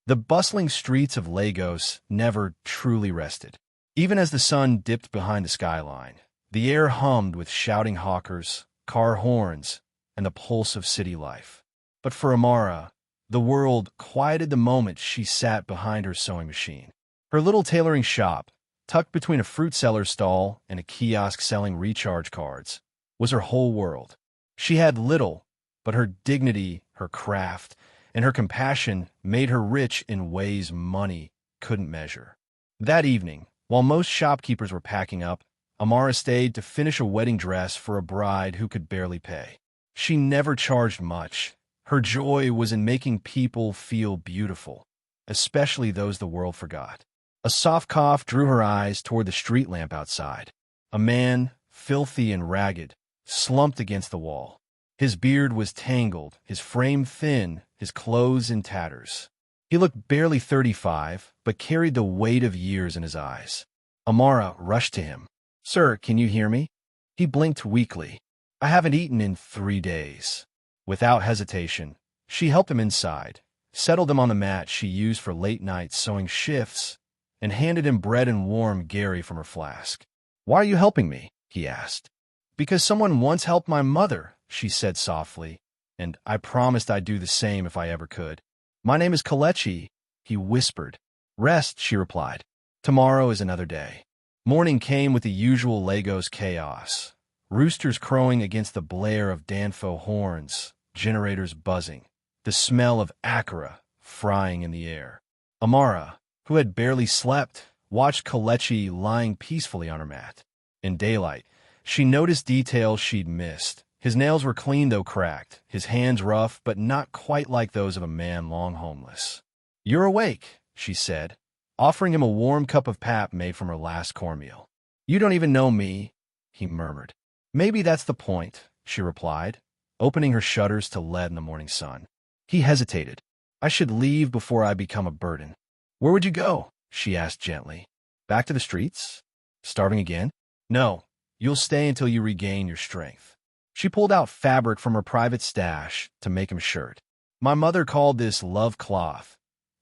The bustling streets of Lagos never truly rested. Even as the sun dipped behind the skyline, the air hummed with shouting hawkers, car horns, and the pulse of city life. But for Amara, the world quieted the moment she sat behind her sewing machine. Her little tailoring shop, tucked between a fruit seller's stall and a kiosk selling recharge cards, was her whole world. She had little, but her dignity, her craft, and her compassion made her rich in ways money couldn't measure. That evening, while most shopkeepers were packing up, Amara stayed to finish a wedding dress for a bride who could barely pay. She never charged much. Her joy was in making people feel beautiful, especially those the world forgot. A soft cough drew her eyes toward the street lamp outside. A man, filthy and ragged, slumped against the wall. His beard was tangled, his frame thin, his clothes in tatters. He looked barely 35, but carried the weight of years in his eyes. Amara rushed to him. "Sir, can you hear me?" He blinked weakly. "I haven't eaten in 3 days." Without hesitation, she helped him inside, settled him on the mat she used for late-night sewing shifts, and handed him bread and warm Gary from her flask. "Why are you helping me?" he asked. "Because someone once helped my mother," she said softly, "and I promised I'd do the same if I ever could. My name is Kelechi," he whispered. "Rest," she replied. "Tomorrow is another day." Morning came with the usual Lagos chaos. Roosters crowing against the blare of Danfo horns, generators buzzing, the smell of akara frying in the air. Amara, who had barely slept, watched Kelechi lying peacefully on her mat. In daylight, she noticed details she'd missed. His nails were clean though cracked, his hands rough but not quite like those of a man long homeless. "You're awake," she said, offering him a warm cup of pap made from her last cornmeal. "You don't even know me," he murmured. "Maybe that's the point," she replied, opening her shutters to let in the morning sun. He hesitated. "I should leave before I become a burden." "Where would you go?" she asked gently. "Back to the streets? Starving again?" "No, you'll stay until you regain your strength." She pulled out fabric from her private stash to make him a shirt. "My mother called this love cloth,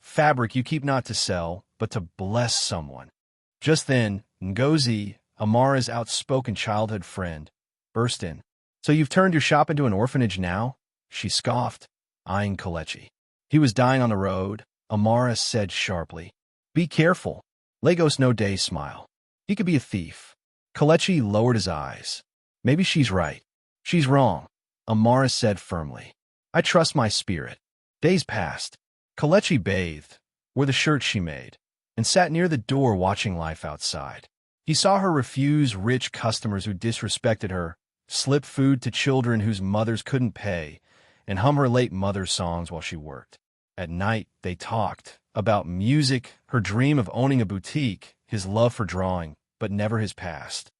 fabric you keep not to sell, but to bless someone." Just then, Ngozi, Amara's outspoken childhood friend, burst in. "So you've turned your shop into an orphanage now?" she scoffed, eyeing Kelechi. "He was dying on the road," Amara said sharply. "Be careful." Lagos no day smile. "He could be a thief." Kelechi lowered his eyes. "Maybe she's right." "She's wrong," Amara said firmly. "I trust my spirit." Days passed. Kelechi bathed, wore the shirt she made, and sat near the door watching life outside. He saw her refuse rich customers who disrespected her, slip food to children whose mothers couldn't pay, and hum her late mother's songs while she worked. At night, they talked about music, her dream of owning a boutique, his love for drawing, but never his past.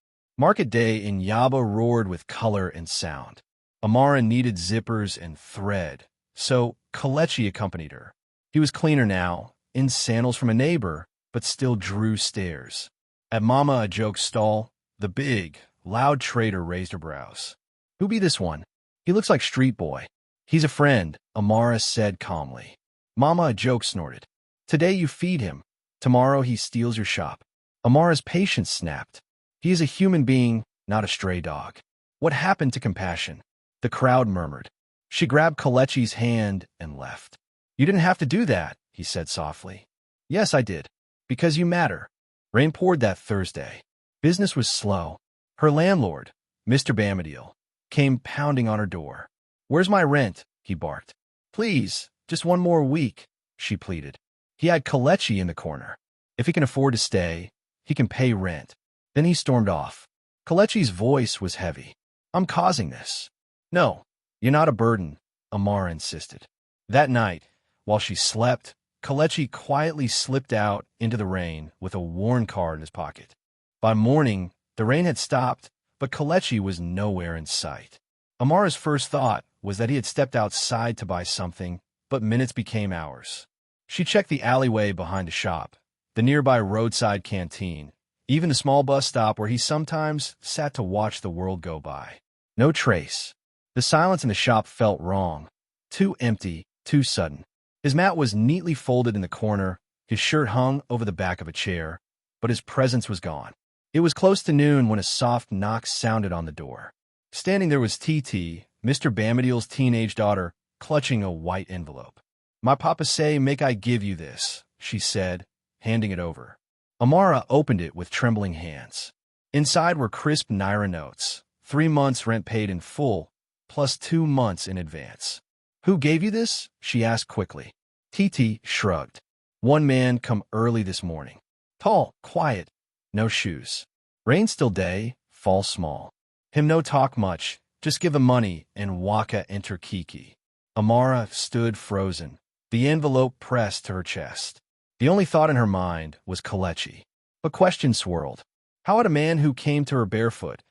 Market day in Yaba roared with color and sound. Amara needed zippers and thread, so Kelechi accompanied her. He was cleaner now, in sandals from a neighbor, but still drew stares. At Mama a Joke's stall, the big, loud trader raised her brows. "Who be this one? He looks like Street Boy." "He's a friend," Amara said calmly. Mama a Joke snorted. "Today you feed him. Tomorrow he steals your shop." Amara's patience snapped. "He is a human being, not a stray dog." "What happened to compassion?" The crowd murmured. She grabbed Kelechi's hand and left. "You didn't have to do that," he said softly. "Yes, I did. Because you matter." Rain poured that Thursday. Business was slow. Her landlord, Mr. Bamadil, came pounding on her door. "Where's my rent?" he barked. "Please, just one more week," she pleaded. He had Kelechi in the corner. If he can afford to stay, he can pay rent. Then he stormed off. Kelechi's voice was heavy. "I'm causing this." "No, you're not a burden," Amara insisted. That night, while she slept, Kelechi quietly slipped out into the rain with a worn card in his pocket. By morning, the rain had stopped, but Kelechi was nowhere in sight. Amara's first thought was that he had stepped outside to buy something, but minutes became hours. She checked the alleyway behind the shop, the nearby roadside canteen, even the small bus stop where he sometimes sat to watch the world go by. No trace. The silence in the shop felt wrong. Too empty, too sudden. His mat was neatly folded in the corner, his shirt hung over the back of a chair, but his presence was gone. It was close to noon when a soft knock sounded on the door. Standing there was TT, Mr. Bamadiel's teenage daughter, clutching a white envelope. "My papa say make I give you this," she said, handing it over. Amara opened it with trembling hands. Inside were crisp Naira notes, 3 months' rent paid in full, plus 2 months in advance. "Who gave you this?" she asked quickly. TT shrugged. "One man come early this morning. Tall, quiet, no shoes. Rain still day, fall small. Him no talk much, just give him money and waka enter Kiki." Amara stood frozen, the envelope pressed to her chest. The only thought in her mind was Kelechi. But questions swirled. How had a man who came to her barefoot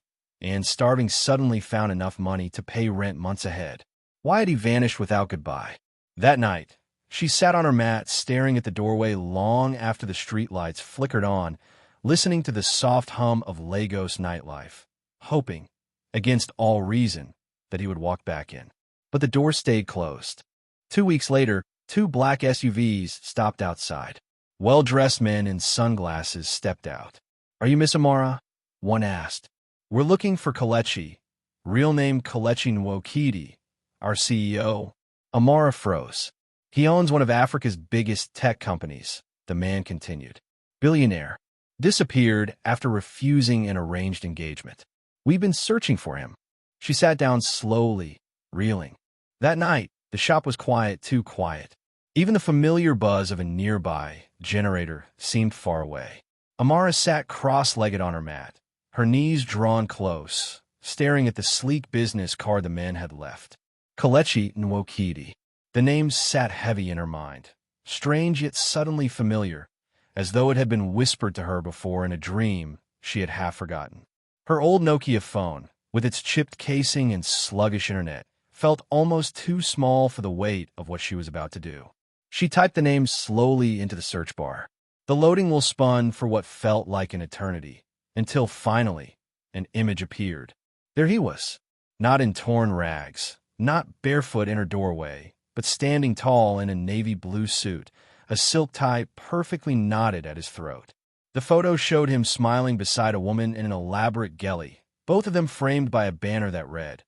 and starving suddenly found enough money to pay rent months ahead? Why had he vanished without goodbye? That night, she sat on her mat staring at the doorway long after the streetlights flickered on, listening to the soft hum of Lagos nightlife, hoping, against all reason, that he would walk back in. But the door stayed closed. 2 weeks later, 2 black SUVs stopped outside. Well-dressed men in sunglasses stepped out. "Are you Miss Amara?" one asked. "We're looking for Kelechi, real name Kelechi Nwokedi, our CEO." Amara froze. "He owns one of Africa's biggest tech companies," the man continued. "Billionaire. Disappeared after refusing an arranged engagement. We've been searching for him." She sat down slowly, reeling. That night, the shop was quiet, too quiet. Even the familiar buzz of a nearby generator seemed far away. Amara sat cross-legged on her mat, her knees drawn close, staring at the sleek business car the man had left. Kelechi Nwokedi. The name sat heavy in her mind, strange yet suddenly familiar, as though it had been whispered to her before in a dream she had half forgotten. Her old Nokia phone, with its chipped casing and sluggish internet, felt almost too small for the weight of what she was about to do. She typed the name slowly into the search bar. The loading wheel spun for what felt like an eternity, until finally, an image appeared. There he was, not in torn rags, not barefoot in her doorway, but standing tall in a navy blue suit, a silk tie perfectly knotted at his throat. The photo showed him smiling beside a woman in an elaborate ghillie, both of them framed by a banner that read,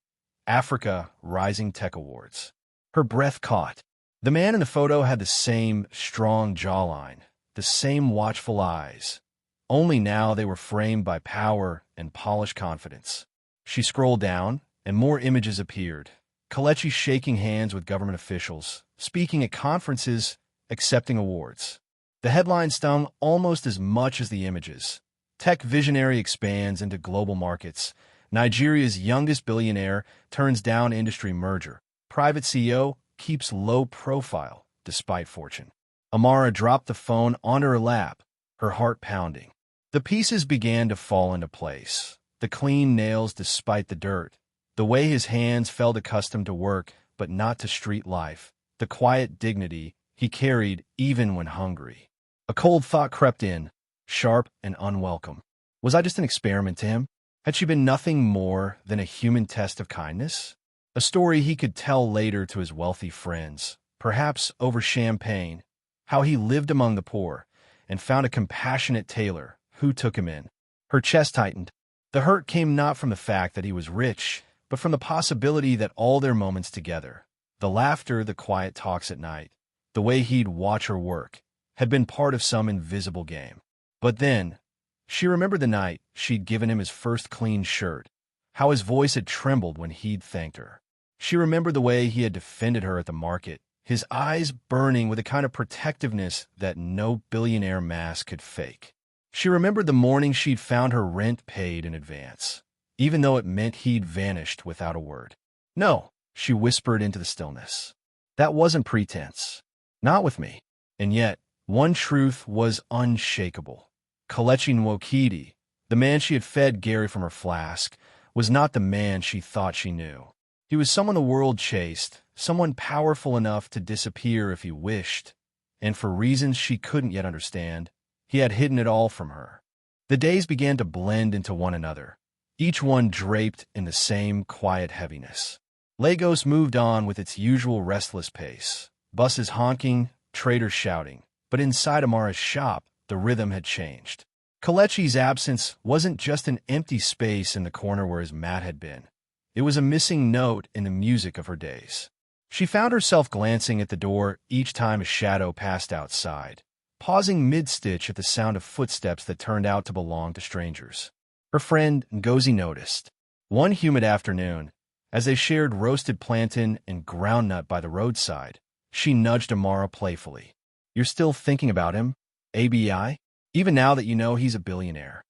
"Africa Rising Tech Awards." Her breath caught. The man in the photo had the same strong jawline, the same watchful eyes, only now they were framed by power and polished confidence. She scrolled down, and more images appeared. Kelechi shaking hands with government officials, speaking at conferences, accepting awards. The headline stung almost as much as the images. Tech visionary expands into global markets. Nigeria's youngest billionaire turns down industry merger. Private CEO keeps low profile despite fortune. Amara dropped the phone onto her lap, her heart pounding. The pieces began to fall into place. The clean nails despite the dirt. The way his hands felt accustomed to work, but not to street life. The quiet dignity he carried even when hungry. A cold thought crept in, sharp and unwelcome. Was I just an experiment to him? Had she been nothing more than a human test of kindness? A story he could tell later to his wealthy friends, perhaps over champagne, how he lived among the poor and found a compassionate tailor who took him in. Her chest tightened. The hurt came not from the fact that he was rich, but from the possibility that all their moments together, the laughter, the quiet talks at night, the way he'd watch her work, had been part of some invisible game. But then, she remembered the night she'd given him his first clean shirt, how his voice had trembled when he'd thanked her. She remembered the way he had defended her at the market, his eyes burning with a kind of protectiveness that no billionaire mask could fake. She remembered the morning she'd found her rent paid in advance, even though it meant he'd vanished without a word. "No," she whispered into the stillness. "That wasn't pretense. Not with me." And yet, one truth was unshakable. Kelechi Nwokedi, the man she had fed Gary from her flask, was not the man she thought she knew. He was someone the world chased, someone powerful enough to disappear if he wished, and for reasons she couldn't yet understand, he had hidden it all from her. The days began to blend into one another, each one draped in the same quiet heaviness. Lagos moved on with its usual restless pace. buses honking, traders shouting. But inside Amara's shop, the rhythm had changed. Kelechi's absence wasn't just an empty space in the corner where his mat had been. It was a missing note in the music of her days. She found herself glancing at the door each time a shadow passed outside, pausing mid-stitch at the sound of footsteps that turned out to belong to strangers. Her friend Ngozi noticed. One humid afternoon, as they shared roasted plantain and groundnut by the roadside, she nudged Amara playfully. "You're still thinking about him, ABI? Even now that you know he's a billionaire?"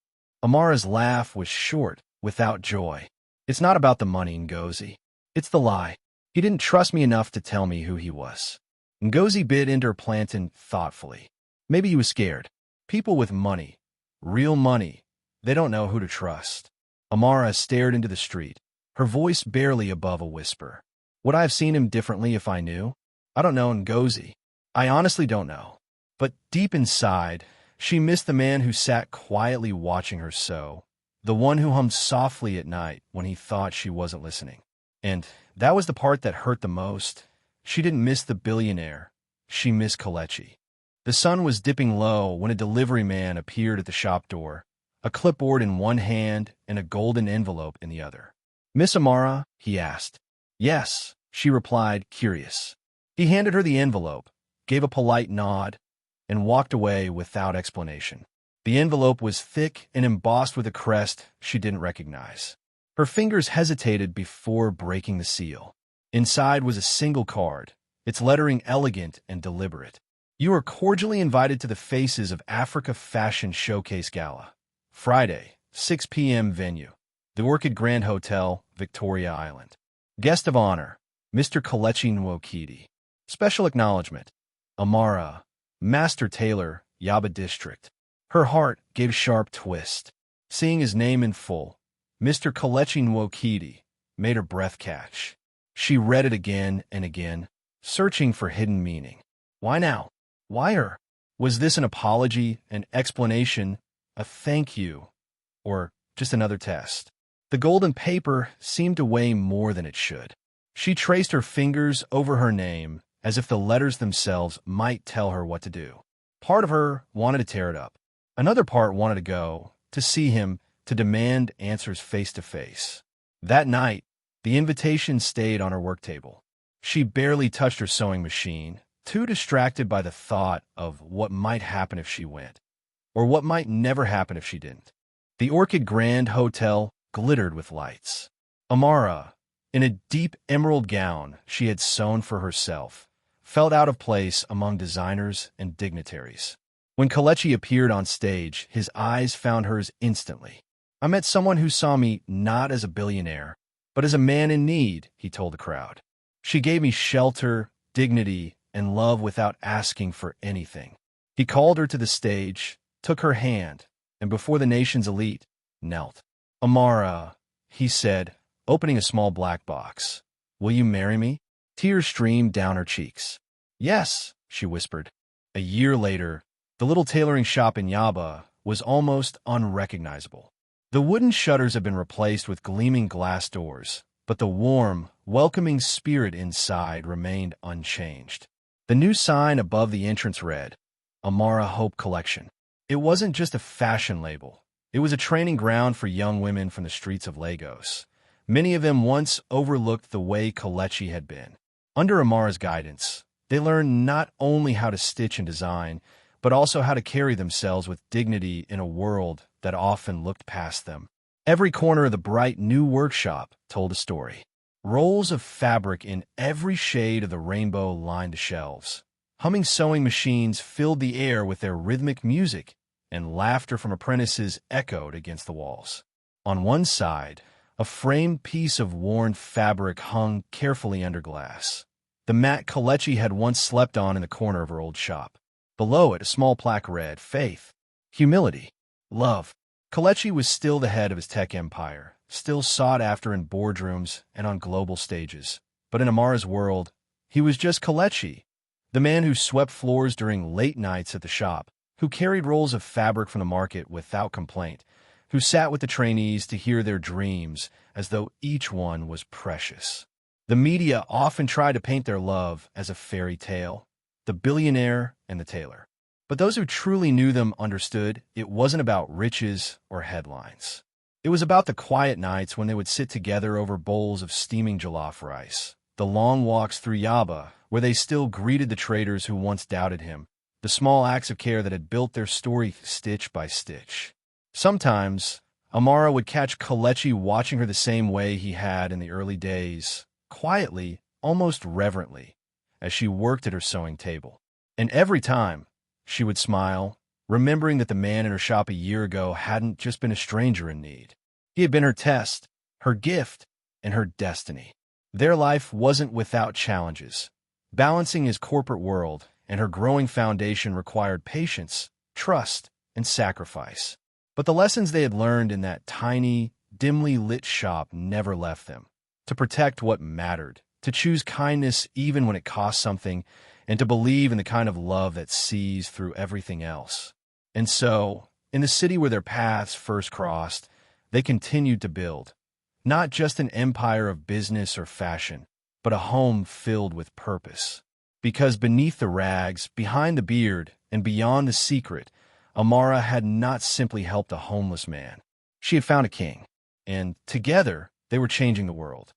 Amara's laugh was short, without joy. "It's not about the money, Ngozi. It's the lie. He didn't trust me enough to tell me who he was." Ngozi bit into her plantain thoughtfully. "Maybe he was scared. People with money, real money, they don't know who to trust." Amara stared into the street, her voice barely above a whisper. "Would I have seen him differently if I knew? I don't know, Ngozi. I honestly don't know." But deep inside, she missed the man who sat quietly watching her sew, the one who hummed softly at night when he thought she wasn't listening. And that was the part that hurt the most. She didn't miss the billionaire. She missed Kelechi. The sun was dipping low when a delivery man appeared at the shop door, a clipboard in one hand and a golden envelope in the other. "Miss Amara?" he asked. "Yes," she replied, curious. He handed her the envelope, gave a polite nod, and walked away without explanation. The envelope was thick and embossed with a crest she didn't recognize. Her fingers hesitated before breaking the seal. Inside was a single card, its lettering elegant and deliberate. "You are cordially invited to the Faces of Africa Fashion Showcase Gala. Friday, 6 p.m. venue. The Orchid Grand Hotel, Victoria Island. Guest of honor, Mr. Kelechi Nwokedi. Special acknowledgement, Amara, Master Tailor, Yaba District." Her heart gave a sharp twist. Seeing his name in full, Mr. Kelechi Nwokedi, made her breath catch. She read it again and again, searching for hidden meaning. Why now? Why her? Was this an apology, an explanation, a thank you, or just another test? The golden paper seemed to weigh more than it should. She traced her fingers over her name, as if the letters themselves might tell her what to do. Part of her wanted to tear it up. Another part wanted to go, to see him, to demand answers face to face. That night, the invitation stayed on her work table. She barely touched her sewing machine, too distracted by the thought of what might happen if she went, or what might never happen if she didn't. The Orchid Grand Hotel glittered with lights. Amara, in a deep emerald gown she had sewn for herself, felt out of place among designers and dignitaries. When Kelechi appeared on stage, his eyes found hers instantly. "I met someone who saw me not as a billionaire, but as a man in need," he told the crowd. "She gave me shelter, dignity, and love without asking for anything." He called her to the stage, took her hand, and before the nation's elite, knelt. "Amara," he said, opening a small black box. "Will you marry me?" Tears streamed down her cheeks. "Yes," she whispered. A year later, the little tailoring shop in Yaba was almost unrecognizable. The wooden shutters had been replaced with gleaming glass doors, but the warm, welcoming spirit inside remained unchanged. The new sign above the entrance read, Amara Hope Collection. It wasn't just a fashion label. It was a training ground for young women from the streets of Lagos. Many of them once overlooked the way Kelechi had been. Under Amara's guidance, they learned not only how to stitch and design, but also how to carry themselves with dignity in a world that often looked past them. Every corner of the bright new workshop told a story. Rolls of fabric in every shade of the rainbow lined the shelves. Humming sewing machines filled the air with their rhythmic music, and laughter from apprentices echoed against the walls. On one side, a framed piece of worn fabric hung carefully under glass. The mat Kelechi had once slept on in the corner of her old shop. Below it, a small plaque read, Faith, Humility, Love. Kelechi was still the head of his tech empire, still sought after in boardrooms and on global stages. But in Amara's world, he was just Kelechi, the man who swept floors during late nights at the shop, who carried rolls of fabric from the market without complaint, who sat with the trainees to hear their dreams as though each one was precious. The media often try to paint their love as a fairy tale, the billionaire and the tailor. But those who truly knew them understood it wasn't about riches or headlines. It was about the quiet nights when they would sit together over bowls of steaming jollof rice, the long walks through Yaba, where they still greeted the traders who once doubted him, the small acts of care that had built their story stitch by stitch. Sometimes, Amara would catch Kalechi watching her the same way he had in the early days, quietly, almost reverently, as she worked at her sewing table. And every time, she would smile, remembering that the man in her shop a year ago hadn't just been a stranger in need. He had been her test, her gift, and her destiny. Their life wasn't without challenges. Balancing his corporate world and her growing foundation required patience, trust, and sacrifice. But the lessons they had learned in that tiny, dimly lit shop never left them. To protect what mattered, to choose kindness even when it cost something, and to believe in the kind of love that sees through everything else. And so, in the city where their paths first crossed, they continued to build, not just an empire of business or fashion, but a home filled with purpose. Because beneath the rags, behind the beard, and beyond the secret, Amara had not simply helped a homeless man. She had found a king, and together they were changing the world.